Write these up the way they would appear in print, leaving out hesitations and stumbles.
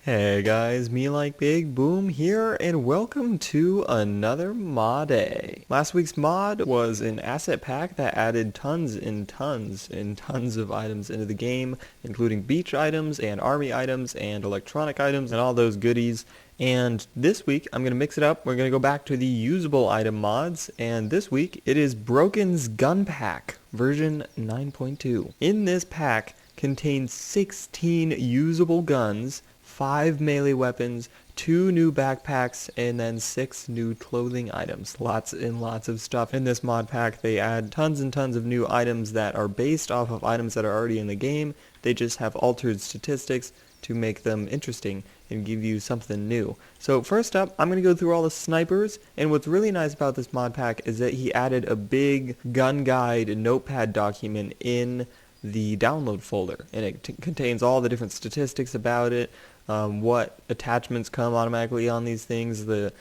Hey guys, MeLikeBigBoom here, and welcome to another Modday. Last week's mod was an asset pack that added tons of items into the game, including beach items and army items and electronic items and all those goodies. And this week I'm going to mix it up. We're going to go back to the usable item mods, and this week it is Broken's Gun Pack version 9.2. In this pack contains 16 usable guns, 5 melee weapons, 2 new backpacks, and then 6 new clothing items. Lots and lots of stuff in this mod pack. They add tons and tons of new items that are based off of items that are already in the game. They just have altered statistics to make them interesting and give you something new. So first up, I'm going to go through all the snipers, and what's really nice about this mod pack is that he added a big gun guide notepad document in the download folder, and it contains all the different statistics about it, what attachments come automatically on these things, the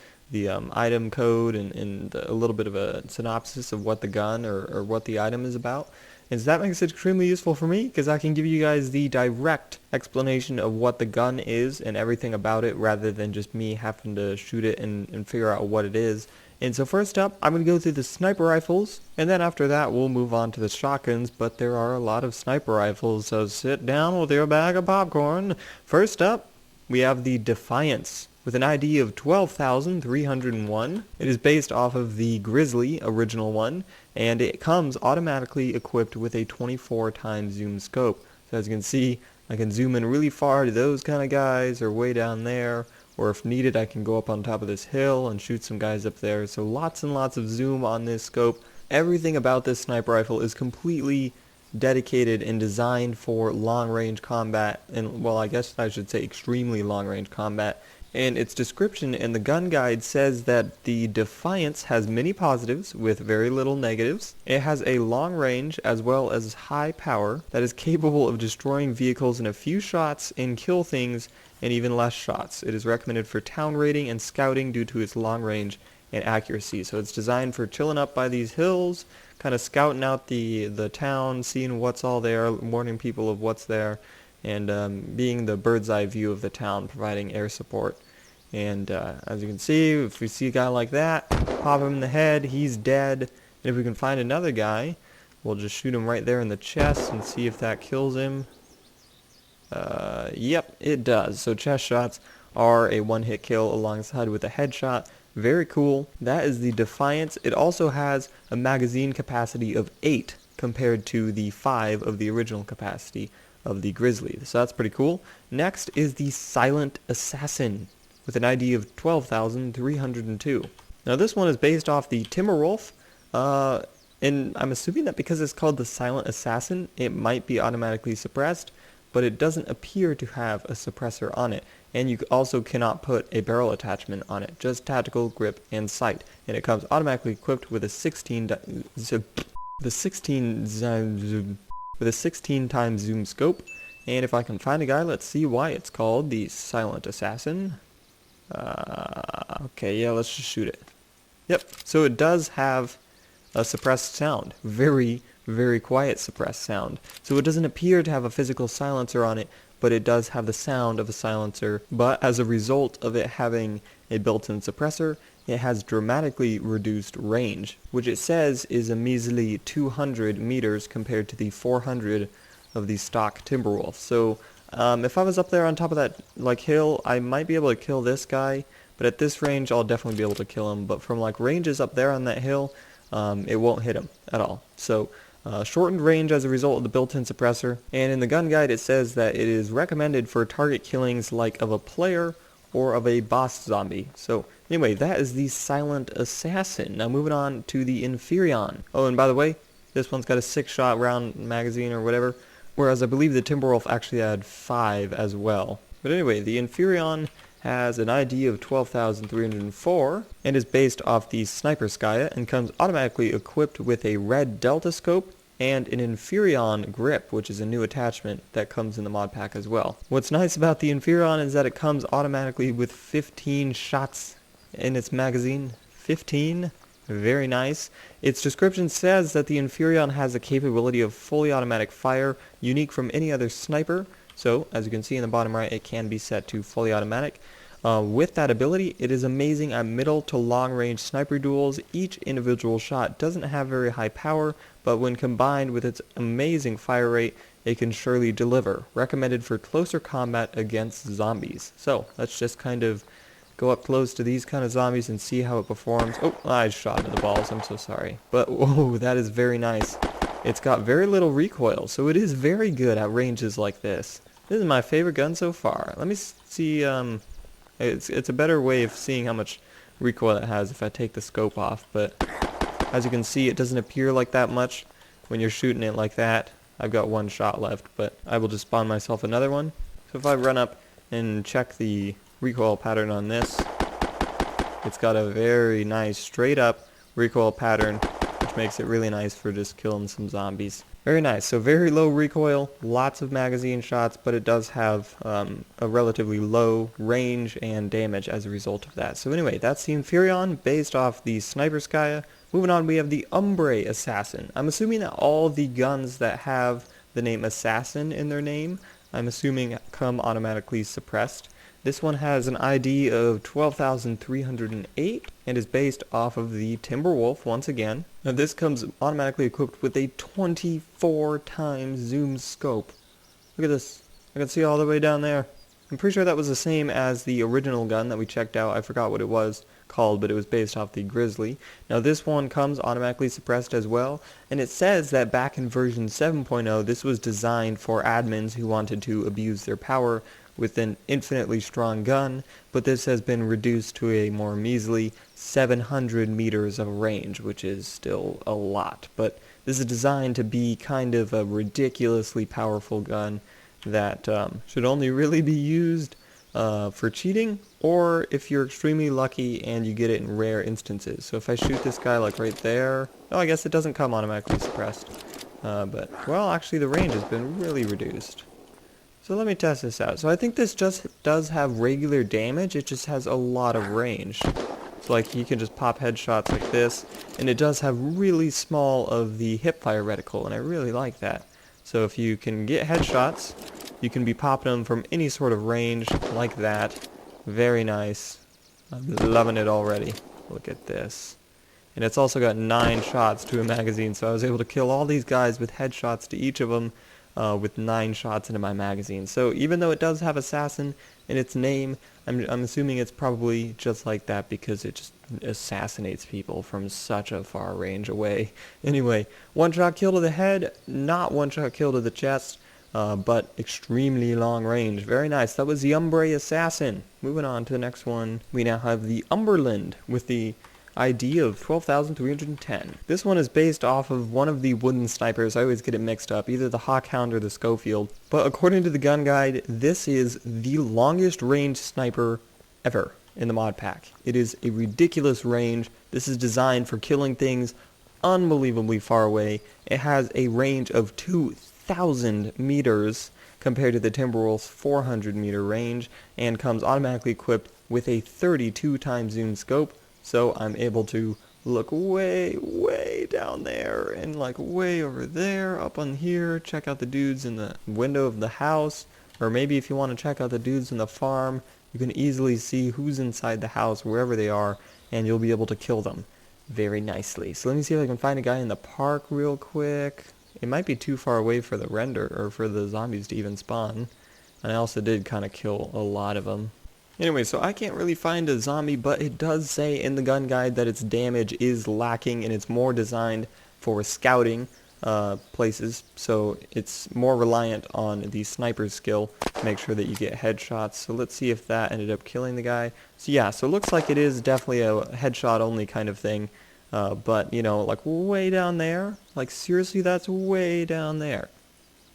item code, and a little bit of a synopsis of what the gun or what the item is about. And so that makes it extremely useful for me, because I can give you guys the direct explanation of what the gun is and everything about it, rather than just me having to shoot it and figure out what it is. And so first up, I'm going to go through the sniper rifles, and then after that we'll move on to the shotguns, but there are a lot of sniper rifles, so sit down with your bag of popcorn. First up, we have the Defiance, with an ID of 12,301. It is based off of the Grizzly original one, and it comes automatically equipped with a 24x zoom scope. So as you can see, I can zoom in really far to those kind of guys, or way down there, or if needed I can go up on top of this hill and shoot some guys up there. So lots and lots of zoom on this scope. Everything about this sniper rifle is completely dedicated and designed for long-range combat, and well, I guess I should say extremely long-range combat. And its description in the gun guide says that the Defiance has many positives with very little negatives. It has a long range as well as high power that is capable of destroying vehicles in a few shots and kill things in even less shots. It is recommended for town raiding and scouting due to its long range and accuracy. So it's designed for chilling up by these hills, kind of scouting out the town, seeing what's all there, warning people of what's there, and being the bird's eye view of the town, providing air support. And as you can see, if we see a guy like that, pop him in the head, he's dead. And if we can find another guy, we'll just shoot him right there in the chest and see if that kills him. Yep, it does. So chest shots are a one-hit kill alongside with a headshot. Very cool. That is the Defiance. It also has a magazine capacity of 8 compared to the 5 of the original capacity of the Grizzly. So that's pretty cool. Next is the Silent Assassin, with an ID of 12,302. Now this one is based off the Timberwolf, and I'm assuming that because it's called the Silent Assassin, it might be automatically suppressed, but it doesn't appear to have a suppressor on it. And you also cannot put a barrel attachment on it, just tactical, grip, and sight. And it comes automatically equipped with a 16 times zoom scope. And if I can find a guy, let's see why it's called the Silent Assassin. Okay, yeah, let's just shoot it. Yep, so it does have a suppressed sound. Very, very quiet suppressed sound. So it doesn't appear to have a physical silencer on it, but it does have the sound of a silencer. But as a result of it having a built-in suppressor, it has dramatically reduced range, which it says is a measly 200 meters compared to the 400 of the stock Timberwolf. So if I was up there on top of that hill, I might be able to kill this guy, but at this range I'll definitely be able to kill him. But from ranges up there on that hill, it won't hit him at all. So shortened range as a result of the built-in suppressor. And in the gun guide it says that it is recommended for target killings of a player or of a boss zombie. So anyway, that is the Silent Assassin. Now moving on to the Inferion. Oh, and by the way, this one's got a 6-shot round magazine or whatever, whereas I believe the Timberwolf actually had 5 as well. But anyway, the Inferion has an ID of 12,304 and is based off the Sniper Skya and comes automatically equipped with a red Delta scope and an Inferion grip, which is a new attachment that comes in the mod pack as well. What's nice about the Inferion is that it comes automatically with 15 shots in its magazine. 15? Very nice. Its description says that the Inferion has a capability of fully automatic fire, unique from any other sniper, So, as you can see in the bottom right, it can be set to fully automatic. With that ability, it is amazing at middle to long range sniper duels. Each individual shot doesn't have very high power, but when combined with its amazing fire rate, it can surely deliver. Recommended for closer combat against zombies. So, let's just kind of go up close to these kind of zombies and see how it performs. Oh, I shot into the balls, I'm so sorry. But, whoa, that is very nice. It's got very little recoil, so it is very good at ranges like this. This is my favorite gun so far. Let me see, it's a better way of seeing how much recoil it has if I take the scope off, but as you can see, it doesn't appear like that much when you're shooting it like that. I've got one shot left, but I will just spawn myself another one. So if I run up and check the recoil pattern on this, it's got a very nice straight up recoil pattern, which makes it really nice for just killing some zombies. Very nice. So very low recoil, lots of magazine shots, but it does have a relatively low range and damage as a result of that. So anyway, that's the Inferion based off the Sniper Skya. Moving on, we have the Hombre Assassin. I'm assuming that all the guns that have the name Assassin in their name, I'm assuming come automatically suppressed. This one has an ID of 12,308 and is based off of the Timberwolf once again. Now this comes automatically equipped with a 24 times zoom scope. Look at this. I can see all the way down there. I'm pretty sure that was the same as the original gun that we checked out. I forgot what it was called, but it was based off the Grizzly. Now this one comes automatically suppressed as well, and it says that back in version 7.0 this was designed for admins who wanted to abuse their power with an infinitely strong gun, but this has been reduced to a more measly 700 meters of range, which is still a lot. But this is designed to be kind of a ridiculously powerful gun that should only really be used for cheating, or if you're extremely lucky and you get it in rare instances. So if I shoot this guy like right there, oh, I guess it doesn't come automatically suppressed. But, well, actually the range has been really reduced. So let me test this out. So I think this just does have regular damage, it just has a lot of range. So like you can just pop headshots like this, and it does have really small of the hipfire reticle, and I really like that. So if you can get headshots, you can be popping them from any sort of range like that. Very nice. I'm loving it already. Look at this. And it's also got 9 shots to a magazine, so I was able to kill all these guys with headshots to each of them. With 9 shots into my magazine. So even though it does have Assassin in its name, I'm assuming it's probably just like that because it just assassinates people from such a far range away. Anyway, 1-shot kill to the head, not 1-shot kill to the chest, but extremely long range. Very nice. That was the Hombre Assassin. Moving on to the next one, we now have the Umberland with the ID of 12,310. This one is based off of one of the wooden snipers. I always get it mixed up, either the Hawkhound or the Schofield. But according to the gun guide, this is the longest range sniper ever in the mod pack. It is a ridiculous range. This is designed for killing things unbelievably far away. It has a range of 2,000 meters compared to the Timberwolf's 400 meter range, and comes automatically equipped with a 32 times zoom scope. So I'm able to look way, way down there and like way over there, up on here, check out the dudes in the window of the house, or maybe if you want to check out the dudes in the farm, you can easily see who's inside the house, wherever they are, and you'll be able to kill them very nicely. So let me see if I can find a guy in the park real quick. It might be too far away for the render, or for the zombies to even spawn. And I also did kind of kill a lot of them. Anyway, so I can't really find a zombie, but it does say in the gun guide that its damage is lacking and it's more designed for scouting places, so it's more reliant on the sniper's skill to make sure that you get headshots. So let's see if that ended up killing the guy. So yeah, so it looks like it is definitely a headshot only kind of thing, but you know, like way down there, like seriously, that's way down there.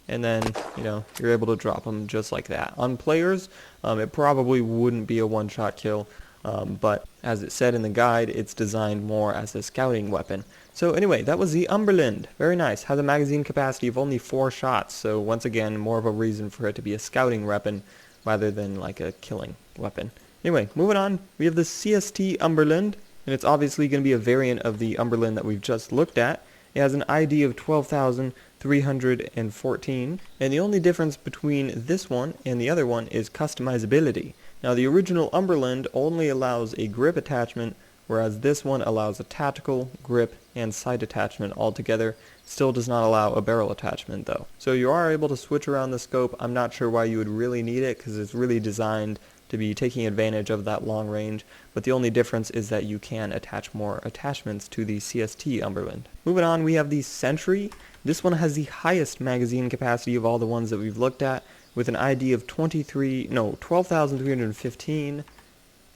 And then, you know, you're able to drop them just like that. On players, it probably wouldn't be a one-shot kill, but as it said in the guide, it's designed more as a scouting weapon. So anyway, that was the Umberland. Very nice. Has a magazine capacity of only 4 shots, so once again, more of a reason for it to be a scouting weapon rather than like a killing weapon. Anyway, moving on, we have the Cst Umberland, and it's obviously going to be a variant of the Umberland that we've just looked at. It has an ID of 12,000. 314, and the only difference between this one and the other one is customizability. Now the original Umberland only allows a grip attachment, whereas this one allows a tactical, grip, and sight attachment altogether. Still does not allow a barrel attachment though. So you are able to switch around the scope. I'm not sure why you would really need it, because it's really designed to be taking advantage of that long range, but the only difference is that you can attach more attachments to the Cst Umberland. Moving on, we have the Sentry. This one has the highest magazine capacity of all the ones that we've looked at, with an ID of 12,315,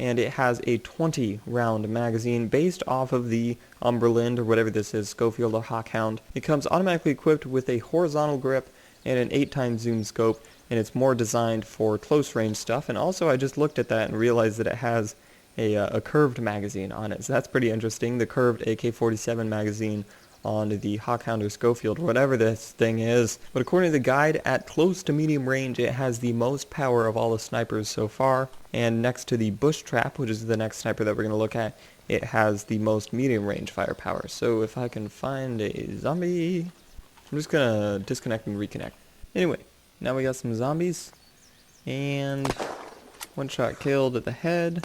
and it has a 20 round magazine based off of the Umberland, or whatever this is, Schofield or Hawkhound. It comes automatically equipped with a horizontal grip and an 8x zoom scope, and it's more designed for close range stuff. And also I just looked at that and realized that it has a curved magazine on it, so that's pretty interesting. The curved AK-47 magazine on the Hawkhound or Schofield, whatever this thing is. But according to the guide, at close to medium range, it has the most power of all the snipers so far. And next to the Bush Trap, which is the next sniper that we're going to look at, it has the most medium range firepower. So if I can find a zombie, I'm just going to disconnect and reconnect. Anyway, now we got some zombies, and one shot killed at the head,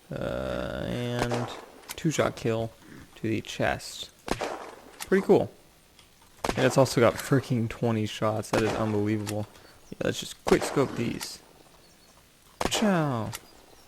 and 2-shot kill to the chest. Pretty cool. And it's also got freaking 20 shots. That is unbelievable. Yeah, let's just quick scope these. Ciao.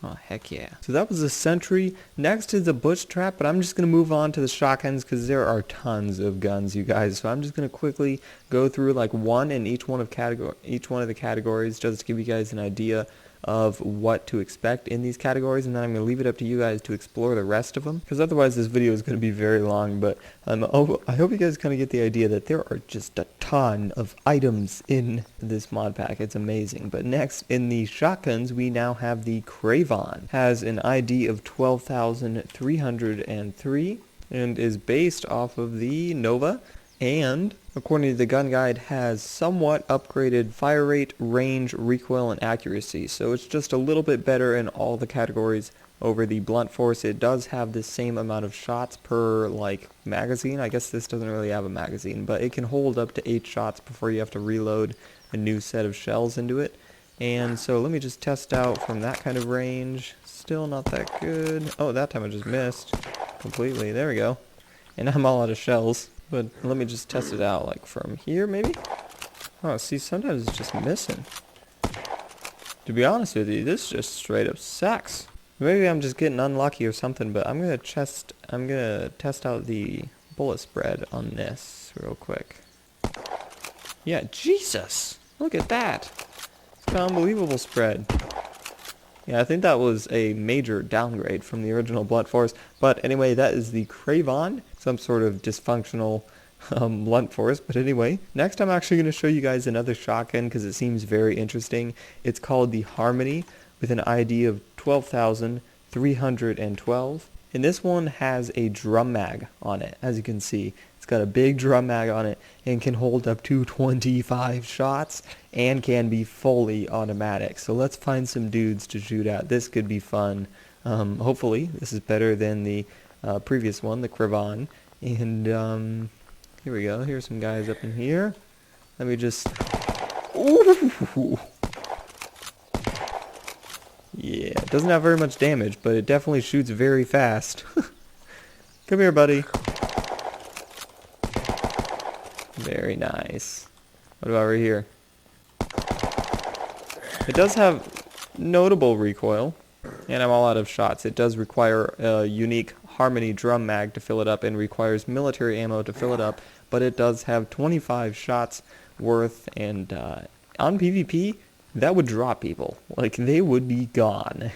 Oh, heck yeah. So that was the Sentry. Next is the Bush Trap, but I'm just going to move on to the shotguns because there are tons of guns, you guys. So I'm just going to quickly go through like one in each one of the categories just to give you guys an idea of what to expect in these categories, and then I'm going to leave it up to you guys to explore the rest of them, because otherwise this video is going to be very long. But I hope you guys kind of get the idea that there are just a ton of items in this mod pack. It's amazing. But next, in the shotguns, we now have the Craven. Has an ID of 12,303 and is based off of the Nova, and according to the gun guide, has somewhat upgraded fire rate, range, recoil, and accuracy. So it's just a little bit better in all the categories over the blunt force. It does have the same amount of shots per like magazine. I guess this doesn't really have a magazine, but it can hold up to 8 shots before you have to reload a new set of shells into it. And so let me just test out from that kind of range. Still not that good. Oh, that time I just missed completely. There we go. And I'm all out of shells. But let me just test it out, like from here, maybe? Oh, see, sometimes it's just missing. To be honest with you, this just straight up sucks. Maybe I'm just getting unlucky or something, but I'm gonna test out the bullet spread on this real quick. Yeah, Jesus! Look at that! It's an unbelievable spread. Yeah, I think that was a major downgrade from the original blunt force. But anyway, that is the Craven, some sort of dysfunctional blunt force. But anyway, next I'm actually going to show you guys another shotgun because it seems very interesting. It's called the Harmony with an ID of 12,312. And this one has a drum mag on it, as you can see. It's got a big drum mag on it and can hold up to 25 shots and can be fully automatic. So let's find some dudes to shoot at. This could be fun. Hopefully this is better than the previous one, the Craven. And here we go. Here's some guys up in here. Let me just... Ooh! Yeah, it doesn't have very much damage, but it definitely shoots very fast. Come here, buddy. Very nice. What about right here? It does have notable recoil, and I'm all out of shots. It does require a unique Harmony drum mag to fill it up and requires military ammo to fill it up, but it does have 25 shots worth, and on PvP, that would drop people. Like, they would be gone.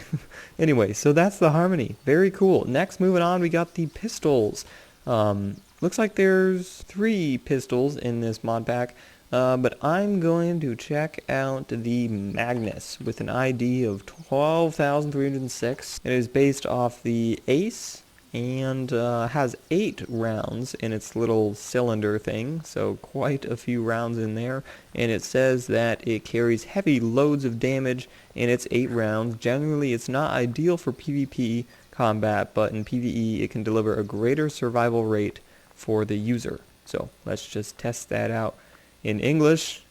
Anyway, so that's the Harmony. Very cool. Next, moving on, we got the pistols. Looks like there's 3 pistols in this mod pack, but I'm going to check out the Magnus with an ID of 12,306. It is based off the Ace and has 8 rounds in its little cylinder thing, so quite a few rounds in there. And it says that it carries heavy loads of damage in its 8 rounds. Generally, it's not ideal for PvP combat, but in PvE, it can deliver a greater survival rate for the user. So let's just test that out in English.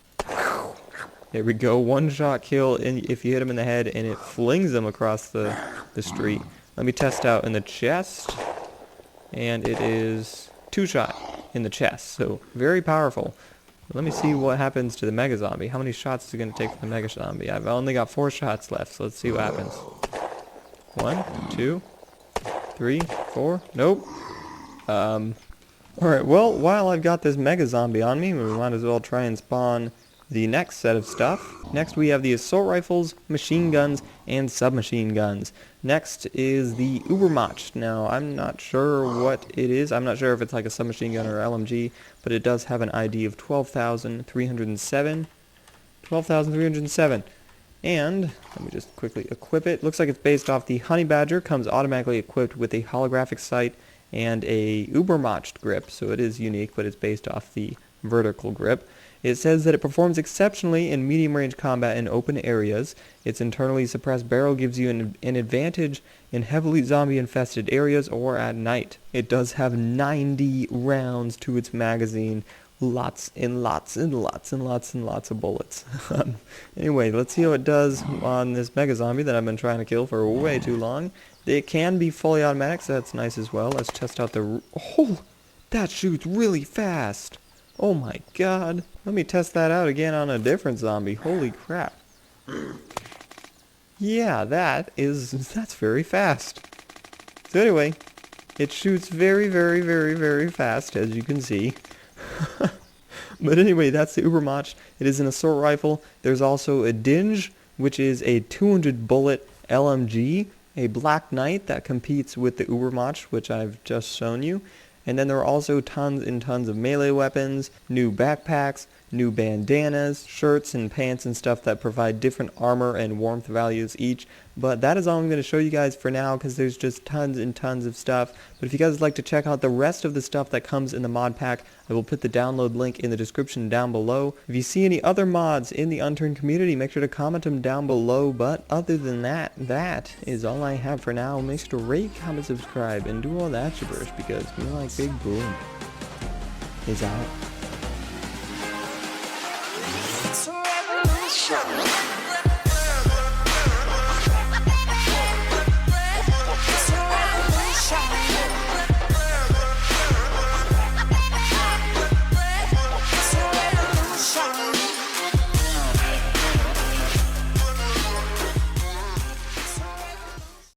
There we go, one-shot kill if you hit him in the head, and it flings him across the street. Let me test out in the chest, and it is two-shot in the chest, so very powerful. Let me see what happens to the Mega Zombie. How many shots is it going to take for the Mega Zombie? I've only got 4 shots left, so let's see what happens. 1, 2, 3, 4. Nope. Alright, well, while I've got this Mega Zombie on me, we might as well try and spawn the next set of stuff. Next we have the assault rifles, machine guns, and submachine guns. Next is the Übermacht. Now, I'm not sure what it is. I'm not sure if it's like a submachine gun or LMG, but it does have an ID of 12,307. 12,307. And, let me just quickly equip it. Looks like it's based off the Honeybadger. Comes automatically equipped with a holographic sight and a Übermacht grip. So it is unique, but it's based off the vertical grip. It says that it performs exceptionally in medium-range combat in open areas. Its internally suppressed barrel gives you an advantage in heavily zombie-infested areas or at night. It does have 90 rounds to its magazine. Lots and lots and lots and lots and lots of bullets. Anyway, let's see how it does on this Mega Zombie that I've been trying to kill for way too long. It can be fully automatic, so that's nice as well. Let's test out the... Oh, that shoots really fast. Oh my god. Let me test that out again on a different zombie. Holy crap. Yeah, that's very fast. So anyway, it shoots very, very, very, very fast, as you can see. But anyway, that's the Übermacht. It is an assault rifle. There's also a Dinge, which is a 200 bullet LMG, a Black Knight that competes with the Übermacht, which I've just shown you. And then there are also tons and tons of melee weapons, new backpacks, new bandanas, shirts and pants and stuff that provide different armor and warmth values each. But that is all I'm going to show you guys for now, because there's just tons and tons of stuff. But if you guys would like to check out the rest of the stuff that comes in the mod pack, I will put the download link in the description down below. If you see any other mods in the Unturned community, make sure to comment them down below. But other than that, that is all I have for now. Make sure to rate, comment, subscribe, and do all that gibberish, because MeLikeBigBoom is out.